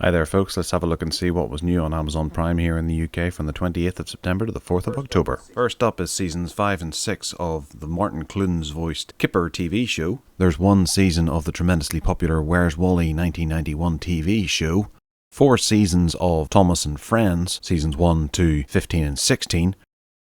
Hi there folks, let's have a look and see what was new on Amazon Prime here in the UK from the 28th of September to the 4th of October. First up is seasons 5 and 6 of the Martin Clunes voiced Kipper TV show. There's one season of the tremendously popular Where's Wally 1991 TV show. 4 seasons of Thomas and Friends, seasons 1 to 15 and 16.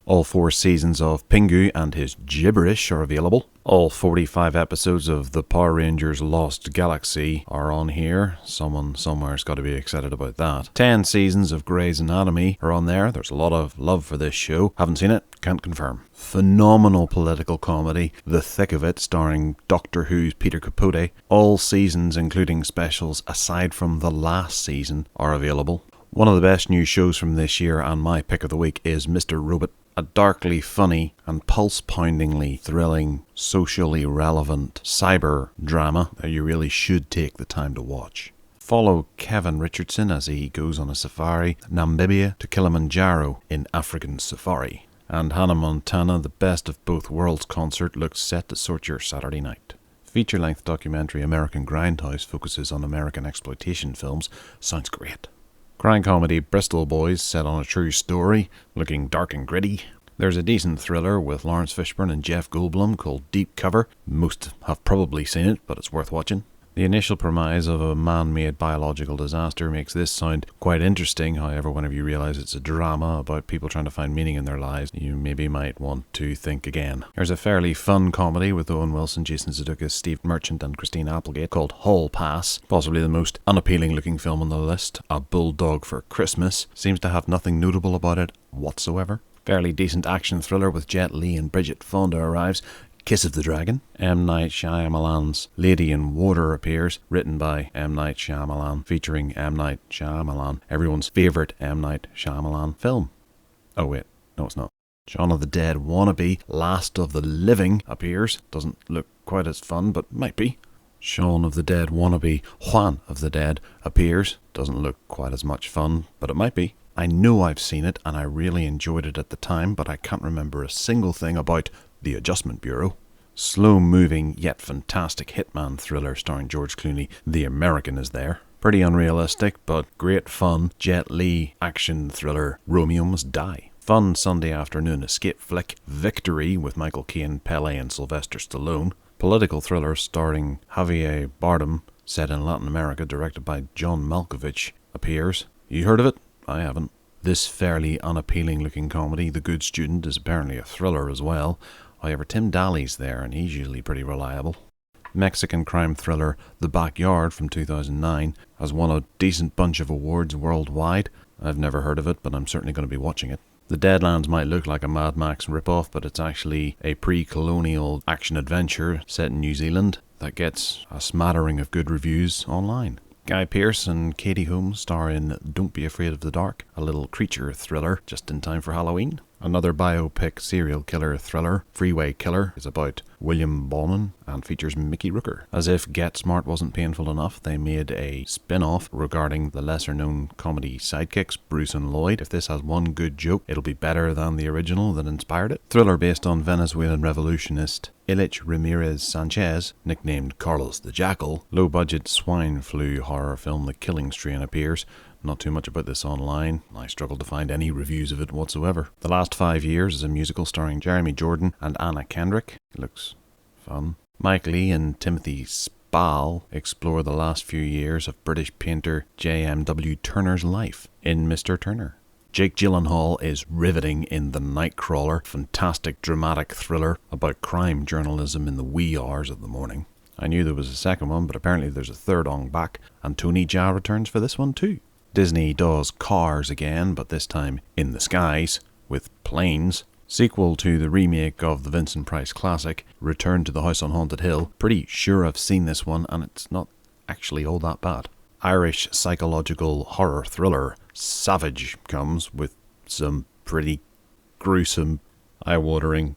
All 4 seasons of Pingu and his gibberish are available. All 45 episodes of the Power Rangers Lost Galaxy are on here. Someone somewhere's got to be excited about that. 10 seasons of Grey's Anatomy are on there. There's a lot of love for this show. Haven't seen it, can't confirm. Phenomenal political comedy, The Thick of It, starring Doctor Who's Peter Capote. All seasons, including specials aside from the last season, are available. One of the best new shows from this year and my pick of the week is Mr. Robot. A darkly funny and pulse-poundingly thrilling, socially relevant cyber drama that you really should take the time to watch. Follow Kevin Richardson as he goes on a safari, Namibia to Kilimanjaro in African safari. And Hannah Montana, the Best of Both Worlds concert looks set to sort your Saturday night. Feature-length documentary American Grindhouse focuses on American exploitation films. Sounds great. Crime comedy Bristol Boys, set on a true story, looking dark and gritty. There's a decent thriller with Lawrence Fishburne and Jeff Goldblum called Deep Cover. Most have probably seen it, but it's worth watching. The initial premise of a man-made biological disaster makes this sound quite interesting. However, whenever you realise it's a drama about people trying to find meaning in their lives, you maybe might want to think again. There's a fairly fun comedy with Owen Wilson, Jason Sudeikis, Steve Merchant and Christine Applegate called Hall Pass, possibly the most unappealing looking film on the list. A Bulldog for Christmas seems to have nothing notable about it whatsoever. Fairly decent action thriller with Jet Li and Bridget Fonda arrives. Kiss of the Dragon. M. Night Shyamalan's Lady in Water appears, written by M. Night Shyamalan, featuring M. Night Shyamalan, everyone's favourite M. Night Shyamalan film. Oh wait, no it's not. Shaun of the Dead wannabe Last of the Living appears. Doesn't look quite as fun, but might be. Shaun of the Dead wannabe Juan of the Dead appears. Doesn't look quite as much fun, but it might be. I know I've seen it and I really enjoyed it at the time, but I can't remember a single thing about The Adjustment Bureau. Slow-moving yet fantastic hitman thriller starring George Clooney, The American, is there. Pretty unrealistic, but great fun Jet Li action thriller Romeo Must Die. Fun Sunday afternoon escape flick Victory with Michael Caine, Pele and Sylvester Stallone. Political thriller starring Javier Bardem, set in Latin America, directed by John Malkovich, appears. You heard of it? I haven't. This fairly unappealing looking comedy, The Good Student, is apparently a thriller as well. However, Tim Daly's there and he's usually pretty reliable. Mexican crime thriller The Backyard from 2009 has won a decent bunch of awards worldwide. I've never heard of it, but I'm certainly going to be watching it. The Deadlands might look like a Mad Max ripoff, but it's actually a pre-colonial action-adventure set in New Zealand that gets a smattering of good reviews online. Guy Pearce and Katie Holmes star in Don't Be Afraid of the Dark, a little creature thriller just in time for Halloween. Another biopic serial killer thriller, Freeway Killer, is about William Bowman and features Mickey Rooker. As if Get Smart wasn't painful enough, they made a spin-off regarding the lesser-known comedy sidekicks, Bruce and Lloyd. If this has one good joke, it'll be better than the original that inspired it. Thriller based on Venezuelan revolutionist Ilich Ramirez Sanchez, nicknamed Carlos the Jackal. Low-budget swine flu horror film The Killing Strain appears. Not too much about this online. I struggled to find any reviews of it whatsoever. The Last 5 Years is a musical starring Jeremy Jordan and Anna Kendrick. It looks fun. Mike Leigh and Timothy Spall explore the last few years of British painter J.M.W. Turner's life in Mr. Turner. Jake Gyllenhaal is riveting in The Nightcrawler, fantastic dramatic thriller about crime journalism in the wee hours of the morning. I knew there was a second one, but apparently there's a third on back, and Tony Jaa returns for this one too. Disney does Cars again, but this time in the skies, with planes. Sequel to the remake of the Vincent Price classic, Return to the House on Haunted Hill. Pretty sure I've seen this one, and it's not actually all that bad. Irish psychological horror thriller Savage comes with some pretty gruesome, eye-watering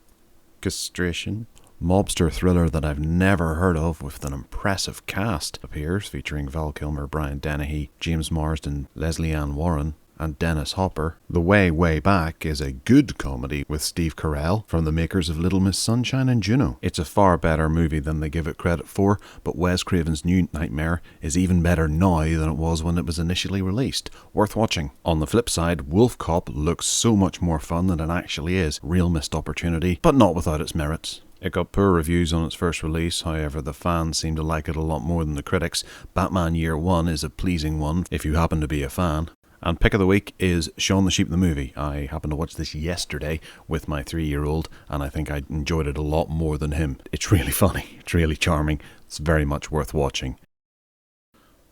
castration. Mobster thriller that I've never heard of with an impressive cast appears, featuring Val Kilmer, Brian Dennehy, James Marsden, Leslie Ann Warren. and Dennis Hopper. The Way, Way Back is a good comedy with Steve Carell from the makers of Little Miss Sunshine and Juno. It's a far better movie than they give it credit for, but Wes Craven's New Nightmare is even better now than it was when it was initially released. Worth watching. On the flip side, Wolf Cop looks so much more fun than it actually is. Real missed opportunity, but not without its merits. It got poor reviews on its first release, however the fans seem to like it a lot more than the critics. Batman Year One is a pleasing one if you happen to be a fan. And pick of the week is Shaun the Sheep the movie. I happened to watch this yesterday with my 3-year-old, and I think I enjoyed it a lot more than him. It's really funny, it's really charming, it's very much worth watching.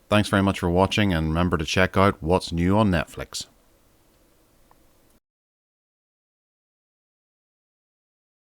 Thanks very much for watching, and remember to check out what's new on Netflix.